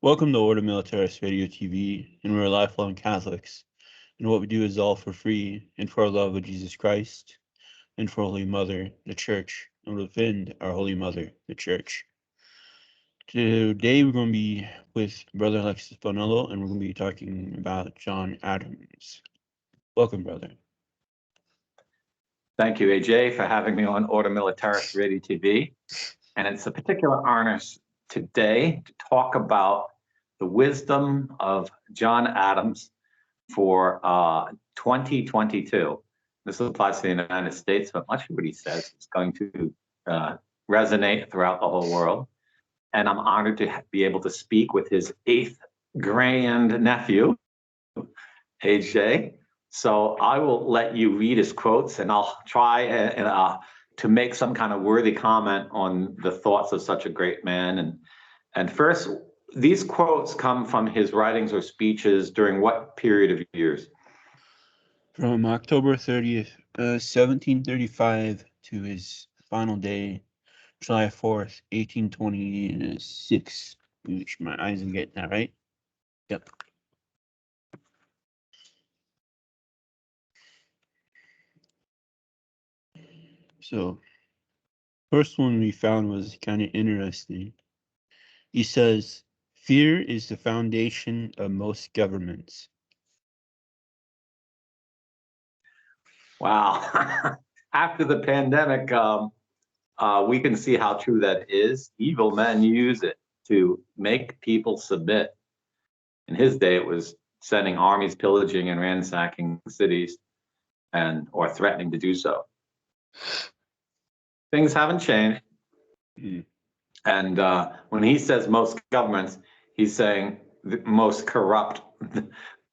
Welcome to Order Militaris Radio TV, and we're lifelong Catholics. And what we do is all for free, and for our love of Jesus Christ, and for Holy Mother, the Church, and we'll defend our Holy Mother, the Church. Today we're going to be with Brother Alexis Bonello, and we're going to be talking about John Adams. Welcome, brother. Thank you, AJ, for having me on Order Militaris Radio TV. And it's a particular honor today to talk about the wisdom of John Adams for 2022. This applies to the United States, but much of what he says is going to resonate throughout the whole world. And I'm honored to be able to speak with his 8th grandnephew, AJ. So I will let you read his quotes, and I'll try to make some kind of worthy comment on the thoughts of such a great man. And first, these quotes come from his writings or speeches during what period of years? From October 30th, 1735 to his final day, July 4th, 1826. Make sure my eyes are getting that right. Yep. So, first one we found was kind of interesting. He says, "Fear is the foundation of most governments." Wow. After the pandemic, we can see how true that is. Evil men use it to make people submit. In his day, it was sending armies pillaging and ransacking cities or threatening to do so. Things haven't changed. And when he says most governments, he's saying the most corrupt,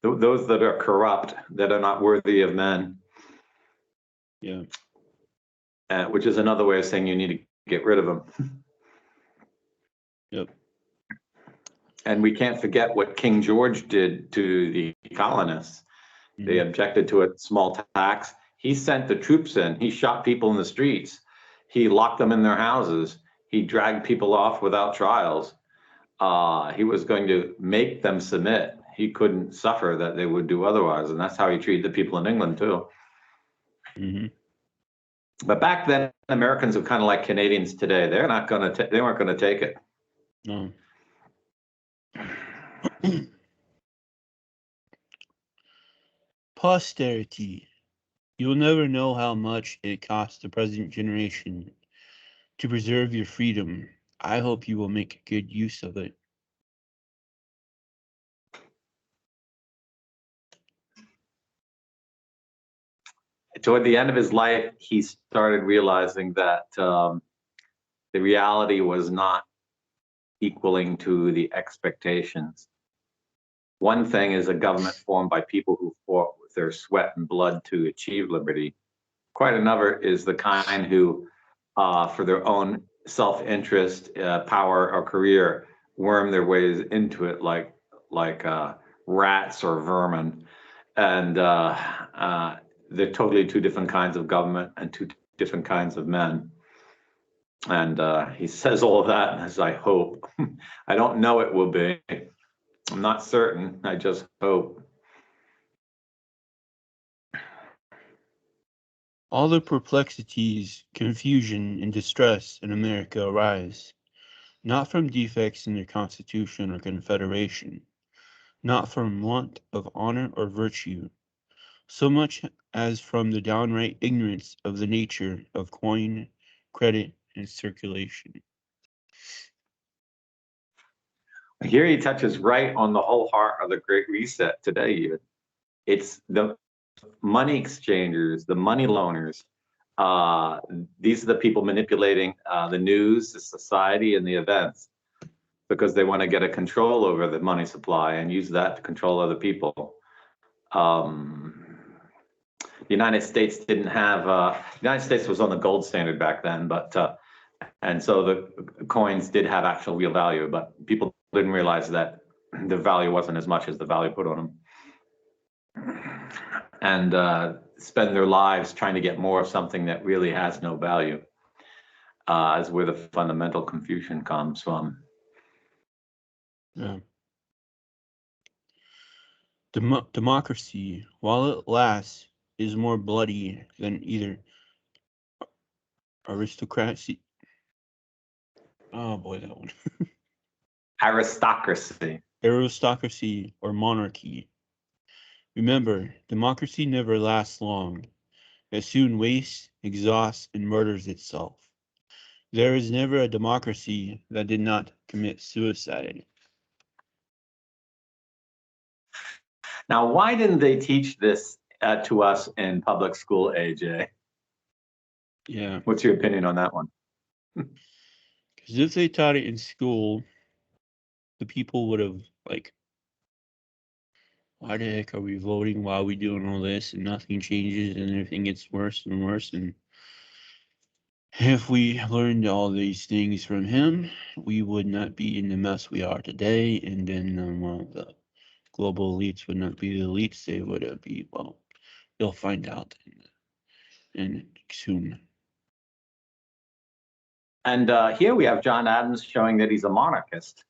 those that are corrupt, that are not worthy of men. Yeah. Which is another way of saying you need to get rid of them. Yep. And we can't forget what King George did to the colonists. They objected to a small tax. He sent the troops in. He shot people in the streets. He locked them in their houses. He dragged people off without trials. He was going to make them submit. He couldn't suffer that they would do otherwise. And that's how he treated the people in England, too. Mm-hmm. But back then, Americans were kind of like Canadians today. They weren't going to take it. No. Posterity. You'll never know how much it costs the present generation to preserve your freedom. I hope you will make good use of it. Toward the end of his life, he started realizing that the reality was not equaling to the expectations. One thing is a government formed by people who fought with their sweat and blood to achieve liberty. Quite another is the kind who, for their own self-interest, power, or career, worm their ways into it like rats or vermin. And they're totally two different kinds of government and two different kinds of men. And he says all of that as I hope. I don't know it will be. I'm not certain. I just hope. All the perplexities, confusion, and distress in America arise, not from defects in their Constitution or Confederation, not from want of honor or virtue, so much as from the downright ignorance of the nature of coin, credit, and circulation. Here he touches right on the whole heart of the Great Reset today, even. It's the money exchangers, the money loaners. These are the people manipulating the news, the society, and the events because they want to get a control over the money supply and use that to control other people. The United States didn't have, the United States was on the gold standard back then, but, and so the coins did have actual real value, but people didn't realize that the value wasn't as much as the value put on them. And spend their lives trying to get more of something that really has no value, is where the fundamental confusion comes from. Yeah. Democracy, while it lasts, is more bloody than either aristocracy. Oh boy, that one. Aristocracy. Aristocracy or monarchy. Remember, democracy never lasts long. It soon wastes, exhausts, and murders itself. There is never a democracy that did not commit suicide. Now, why didn't they teach this to us in public school, AJ? Yeah, What's your opinion on that one? because if they taught it in school, the people would have like, why the heck are we voting? Why are we doing all this? And nothing changes, and everything gets worse and worse. And if we learned all these things from him, we would not be in the mess we are today. And then, well, the global elites would not be the elites. They would be, well, you'll find out and soon. And here we have John Adams showing that he's a monarchist.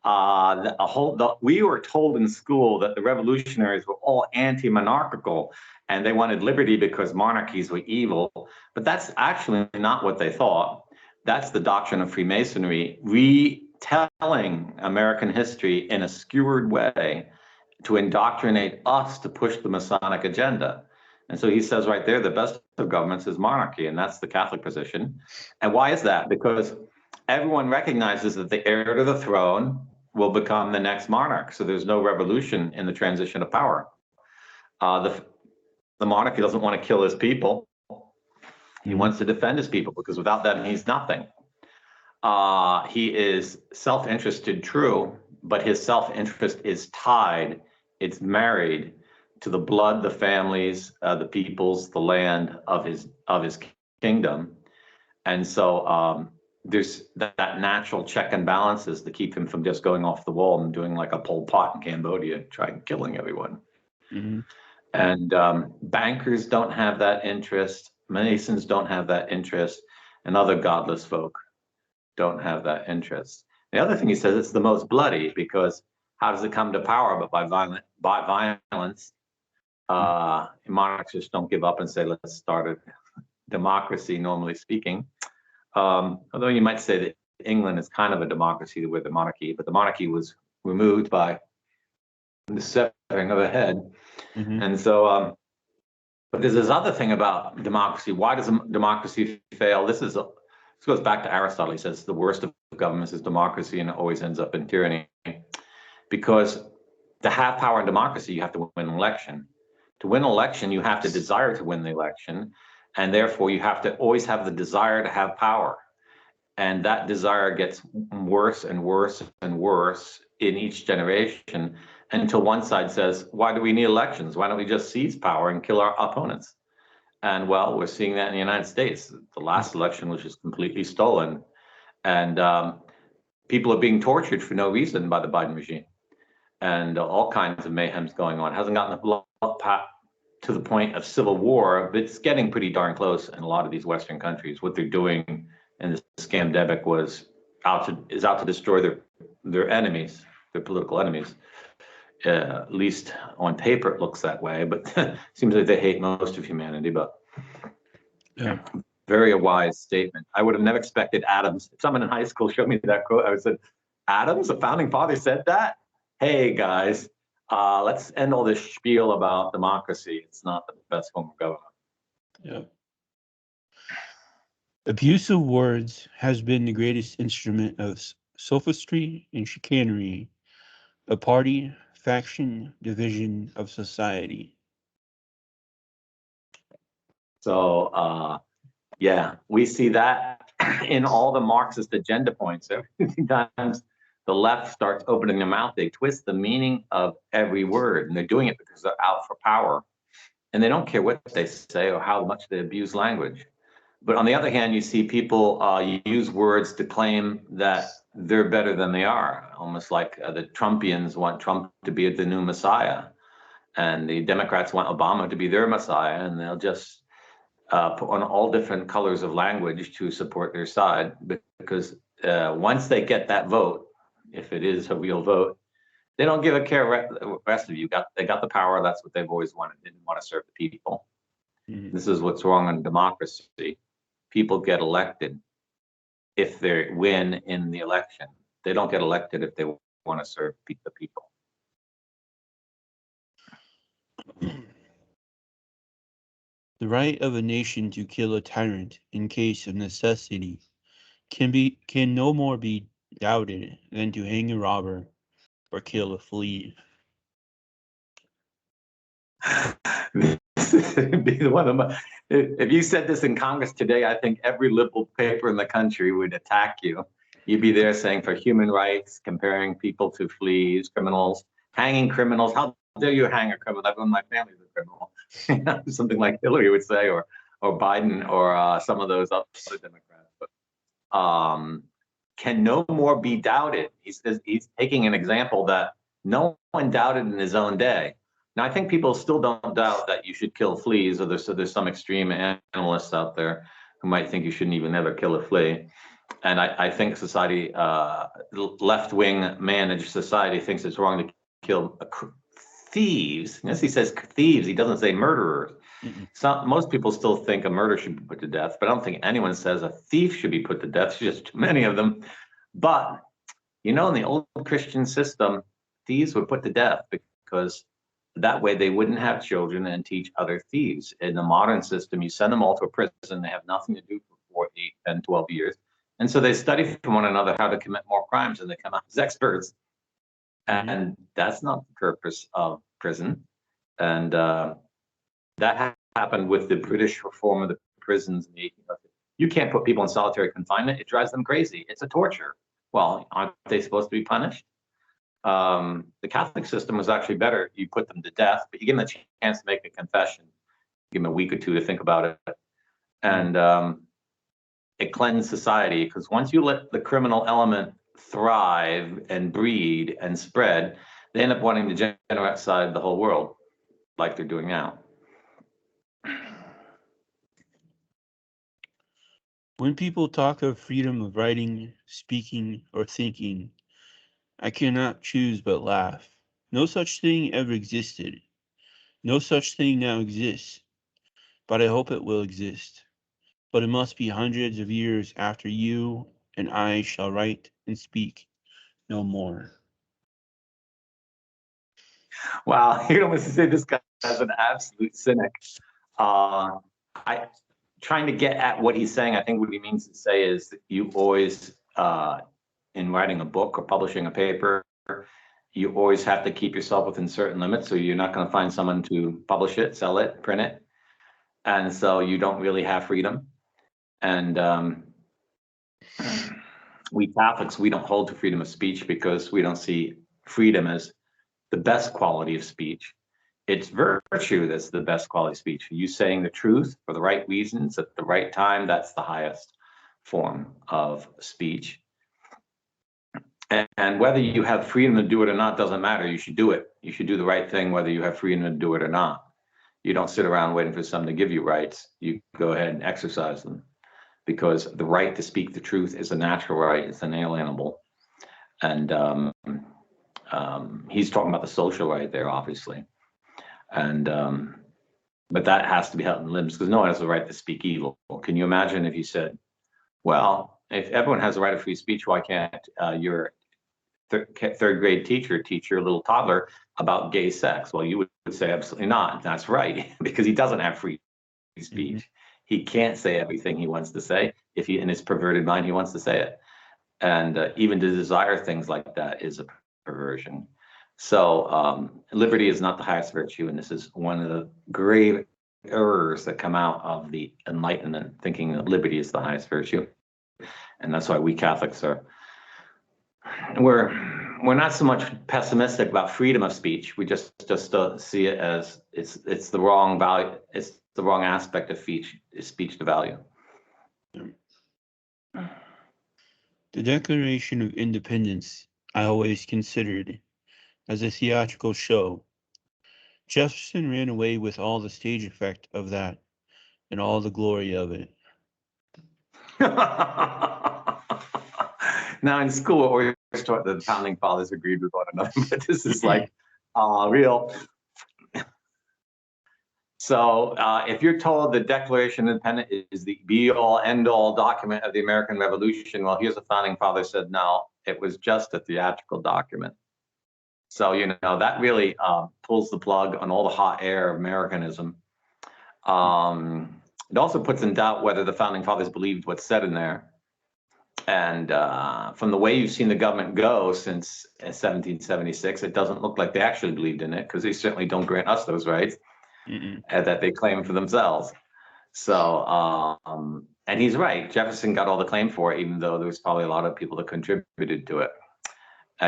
We were told in school that the revolutionaries were all anti-monarchical and they wanted liberty because monarchies were evil. But that's actually not what they thought. That's the doctrine of Freemasonry, retelling American history in a skewered way to indoctrinate us to push the Masonic agenda. And so he says right there, the best of governments is monarchy, and that's the Catholic position. And why is that? Because everyone recognizes that the heir to the throne will become the next monarch. So there's no revolution in the transition of power. The monarchy doesn't want to kill his people. He wants to defend his people, because without that, he's nothing. He is self-interested, true, but his self-interest is tied, it's married to the blood, the families, the peoples, the land of his kingdom. And so there's that natural check and balances to keep him from just going off the wall and doing like a Pol Pot in Cambodia, trying killing everyone. Mm-hmm. And bankers don't have that interest. Masons don't have that interest, and other godless folk don't have that interest. The other thing he says, it's the most bloody, because how does it come to power but by violence? Monarchs just don't give up and say, let's start a democracy, normally speaking. Although you might say that England is kind of a democracy with the monarchy, but the monarchy was removed by the severing of a head. Mm-hmm. And so, but there's this other thing about democracy. Why does democracy fail? This goes back to Aristotle. He says the worst of governments is democracy, and it always ends up in tyranny. Because to have power in democracy, you have to win an election. To win an election, you have to desire to win the election, and therefore you have to always have the desire to have power. And that desire gets worse and worse and worse in each generation, until one side says, why do we need elections? Why don't we just seize power and kill our opponents? And well, we're seeing that in the United States. The last election was just completely stolen. And people are being tortured for no reason by the Biden regime. And all kinds of mayhem's going on. It hasn't gotten to the point of civil war, but it's getting pretty darn close in a lot of these Western countries. What they're doing in this scamdemic is out to destroy their enemies, their political enemies. At least on paper, it looks that way, but it seems like they hate most of humanity. But Yeah. Very a wise statement. I would have never expected Adams. If someone in high school showed me that quote, I would have said, Adams, the founding father, said that? Hey, guys, let's end all this spiel about democracy. It's not the best form of government. Yeah. Abuse of words has been the greatest instrument of sophistry and chicanery, a party, faction, division of society. So, yeah, we see that in all the Marxist agenda points. Every time the left starts opening their mouth, they twist the meaning of every word, and they're doing it because they're out for power. And they don't care what they say or how much they abuse language. But on the other hand, you see people use words to claim that they're better than they are, almost like the Trumpians want Trump to be the new Messiah, and the Democrats want Obama to be their Messiah, and they'll just put on all different colors of language to support their side, because once they get that vote, if it is a real vote, They don't give a care the rest of you. They got the power. That's what they've always wanted. They didn't want to serve the people. Mm-hmm. This is what's wrong in democracy. People get elected if they win in the election. They don't get elected if they want to serve the people. The right of a nation to kill a tyrant in case of necessity can no more be doubted than to hang a robber or kill a flea. This would be one of my. If you said this in Congress today, I think every liberal paper in the country would attack you. You'd be there saying for human rights, comparing people to fleas, criminals, hanging criminals. How dare you hang a criminal? Everyone in my family is a criminal. Something like Hillary would say, or Biden, or some of those other Democrats. But can no more be doubted. He's taking an example that no one doubted in his own day. Now, I think people still don't doubt that you should kill fleas, or there's some extreme animalists out there who might think you shouldn't even ever kill a flea. And I think society, left-wing managed society, thinks it's wrong to kill thieves. Yes, he says thieves. He doesn't say murderers. Most people still think a murder should be put to death, but I don't think anyone says a thief should be put to death. There's just too many of them. But, in the old Christian system, thieves were put to death because that way they wouldn't have children and teach other thieves. In the modern system, you send them all to a prison. They have nothing to do for 4, 8, 10, 12 years. And so they study from one another how to commit more crimes, and they come out as experts. And that's not the purpose of prison. And that happened with the British reform of the prisons in the 1800s. You can't put people in solitary confinement. It drives them crazy. It's a torture. Well, aren't they supposed to be punished? The Catholic system was actually better. You put them to death, but you give them a chance to make a confession. Give them a week or two to think about it. And it cleansed society, because once you let the criminal element thrive and breed and spread, they end up wanting to genocide the whole world like they're doing now. When people talk of freedom of writing, speaking, or thinking, I cannot choose but laugh. No such thing ever existed. No such thing now exists. But I hope it will exist. But it must be hundreds of years after you and I shall write and speak no more. Wow, you don't say this guy is an absolute cynic. Trying to get at what he's saying, I think what he means to say is that you always, in writing a book or publishing a paper, you always have to keep yourself within certain limits. So you're not going to find someone to publish it, sell it, print it. And so you don't really have freedom. And we Catholics, we don't hold to freedom of speech because we don't see freedom as the best quality of speech. It's virtue that's the best quality of speech. You saying the truth for the right reasons at the right time, that's the highest form of speech. And whether you have freedom to do it or not doesn't matter. You should do it. You should do the right thing whether you have freedom to do it or not. You don't sit around waiting for someone to give you rights. You go ahead and exercise them, because the right to speak the truth is a natural right. It's inalienable. And he's talking about the social right there, obviously. And but that has to be held in limits, because no one has the right to speak evil. Can you imagine if you said, well, if everyone has the right of free speech, why can't your third grade teacher teach your little toddler about gay sex? Well, you would say absolutely not. That's right, because he doesn't have free speech. Mm-hmm. He can't say everything he wants to say. If he, in his perverted mind, he wants to say it. And even to desire things like that is a perversion. So liberty is not the highest virtue, and this is one of the grave errors that come out of the Enlightenment, thinking that liberty is the highest virtue. And that's why we Catholics we're not so much pessimistic about freedom of speech. We just see it as it's the wrong value. It's the wrong aspect of speech to value. The Declaration of Independence I always considered as a theatrical show. Jefferson ran away with all the stage effect of that and all the glory of it. Now in school, we're always taught that the founding fathers agreed with one another, but this is like real. So if you're told the Declaration of Independence is the be-all, end-all document of the American Revolution, well, here's a founding father said, no, it was just a theatrical document. So, that really pulls the plug on all the hot air of Americanism. It also puts in doubt whether the founding fathers believed what's said in there. And from the way you've seen the government go since 1776, it doesn't look like they actually believed in it, because they certainly don't grant us those rights that they claim for themselves. So, and he's right. Jefferson got all the claim for it, even though there was probably a lot of people that contributed to it.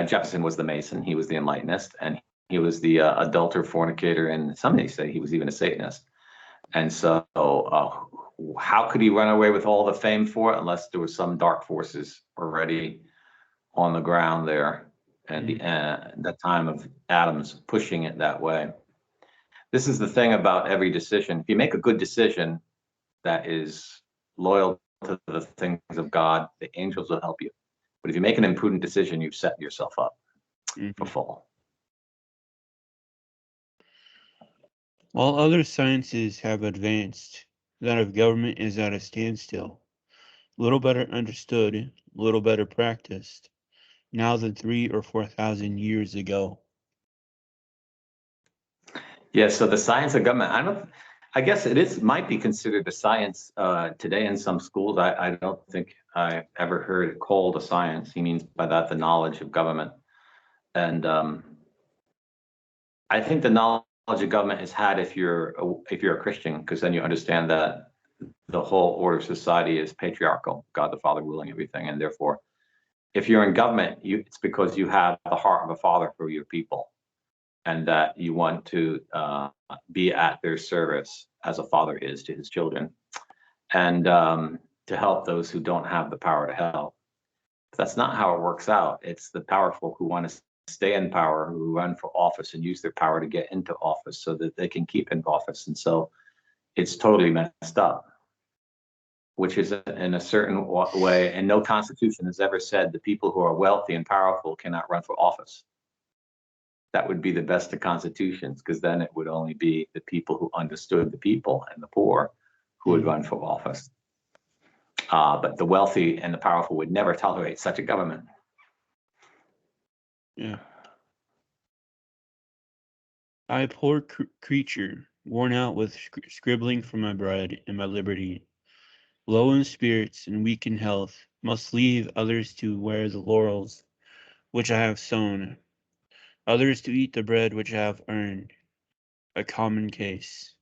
Jefferson was the Mason. He was the Enlightenist, and he was the adulterer, fornicator, and some may say he was even a Satanist. And so, how could he run away with all the fame for it unless there was some dark forces already on the ground there at that time of Adams pushing it that way? This is the thing about every decision. If you make a good decision that is loyal to the things of God, the angels will help you. But if you make an imprudent decision, you've set yourself up for fall. While other sciences have advanced, that of government is at a standstill. Little better understood, little better practiced, now than 3,000 or 4,000 years ago. Yeah, so the science of government, I guess it might be considered a science today in some schools. I don't think I ever heard it called a science. He means by that the knowledge of government. And I think the knowledge of government is had if you're a Christian, because then you understand that the whole order of society is patriarchal, God the Father ruling everything. And therefore, if you're in government, it's because you have the heart of a father for your people, and that you want to be at their service as a father is to his children, and to help those who don't have the power to help. But that's not how it works out. It's the powerful who want to stay in power, who run for office and use their power to get into office so that they can keep in office. And so it's totally messed up, which is in a certain way, and no constitution has ever said the people who are wealthy and powerful cannot run for office. That would be the best of constitutions, because then it would only be the people who understood the people and the poor who would run for office. But the wealthy and the powerful would never tolerate such a government. Yeah. I, a poor creature, worn out with scribbling for my bread and my liberty, low in spirits and weak in health, must leave others to wear the laurels which I have sown, others to eat the bread which I have earned. A common case.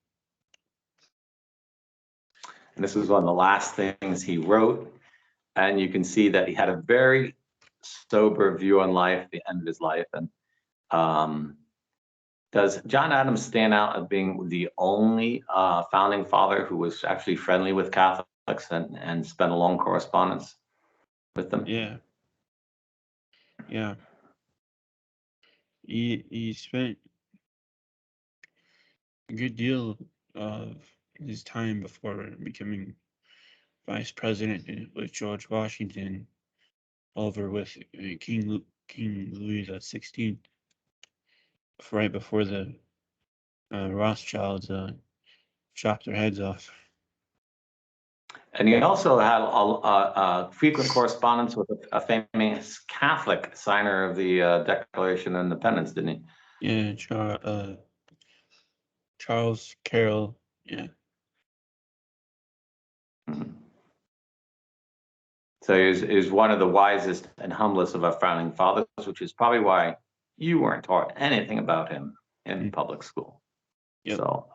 And this was one of the last things he wrote. And you can see that he had a very sober view on life at the end of his life. And does John Adams stand out as being the only founding father who was actually friendly with Catholics and spent a long correspondence with them? Yeah. Yeah. He spent a good deal of his time before becoming vice president with George Washington over with King Louis XVI, right before the Rothschilds chopped their heads off. And he also had a frequent correspondence with a famous Catholic signer of the Declaration of Independence, didn't he? Yeah, Charles Carroll. Yeah. Mm-hmm. So he was one of the wisest and humblest of our founding fathers, which is probably why you weren't taught anything about him in public school. Yep. So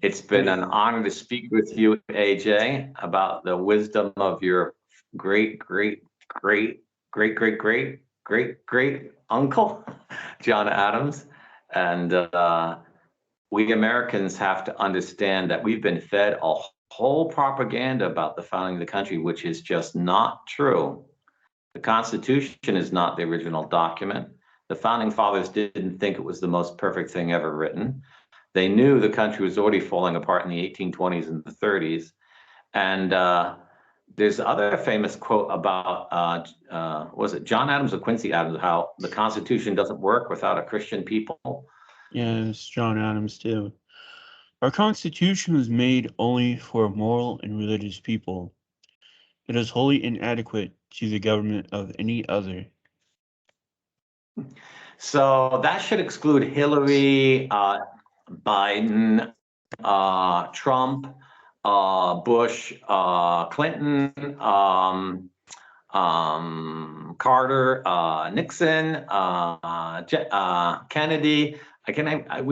it's been an honor to speak with you, AJ, about the wisdom of your great uncle, John Adams. And we Americans have to understand that we've been fed a whole propaganda about the founding of the country, which is just not true. The Constitution is not the original document. The founding fathers didn't think it was the most perfect thing ever written. They knew the country was already falling apart in the 1820s and the 30s. And There's other famous quote about, was it John Adams or Quincy Adams, how the Constitution doesn't work without a Christian people. Yeah, it's John Adams too. Our Constitution was made only for moral and religious people. It is wholly inadequate to the government of any other. So that should exclude Hillary, Biden, Trump, Bush, Clinton, Carter, Nixon, Kennedy. We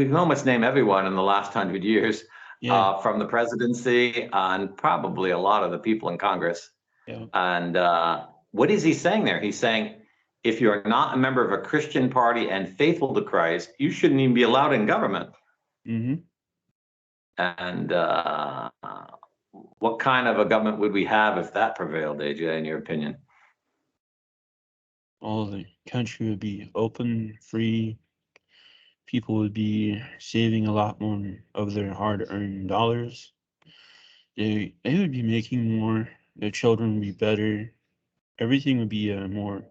can almost name everyone in the last 100 years, Yeah, from the presidency and probably a lot of the people in Congress. yeah. And what is he saying there? He's saying, if you're not a member of a Christian party and faithful to Christ, you shouldn't even be allowed in government. Mm-hmm. And what kind of a government would we have if that prevailed, AJ, in your opinion? All the country would be open, free. People would be saving a lot more of their hard-earned dollars. They would be making more. Their children would be better. Everything would be a more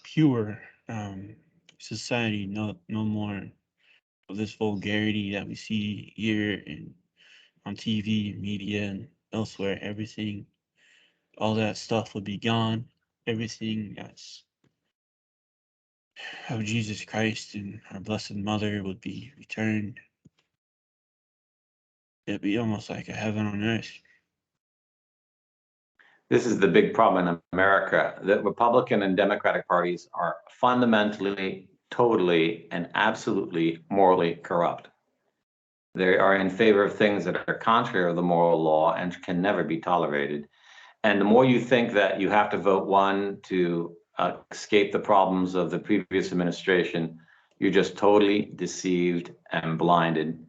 pure society. No more of this vulgarity that we see here and on TV, media, and elsewhere. Everything, all that stuff would be gone. Everything that's of Jesus Christ and our Blessed Mother would be returned. It'd be almost like a heaven on earth. This is the big problem in America. The Republican and Democratic parties are fundamentally, totally, and absolutely morally corrupt. They are in favor of things that are contrary to the moral law and can never be tolerated. And the more you think that you have to vote one to escape the problems of the previous administration, you're just totally deceived and blinded.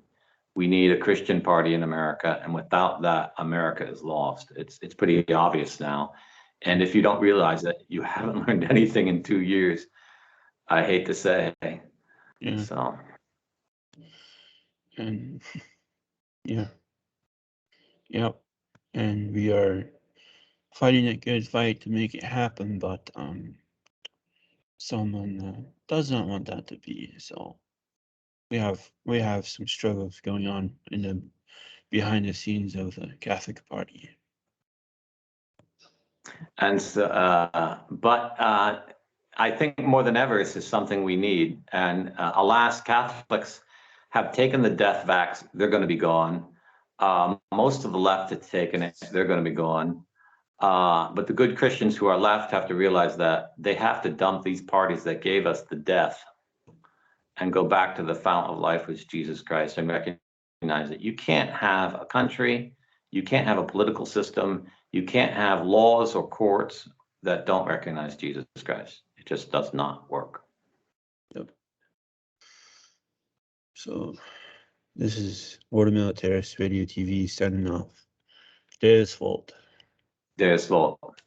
We need a Christian party in America, and without that, America is lost. It's pretty obvious now. And if you don't realize that, you haven't learned anything in 2 years. I hate to say. Yeah, So and yeah, yep. And we are fighting a good fight to make it happen, but someone does not want that to be. So we have some struggles going on in the behind the scenes of the Catholic Party. and so, but I think more than ever, this is something we need. And alas, Catholics have taken the death vax. They're going to be gone. Most of the left have taken it. They're going to be gone. But the good Christians who are left have to realize that they have to dump these parties that gave us the death and go back to the fount of life, which is Jesus Christ, and recognize that you can't have a country, you can't have a political system, you can't have laws or courts that don't recognize Jesus Christ. It just does not work. Yep. So this is Order Militaris Radio TV signing off. There's fault. There's fault.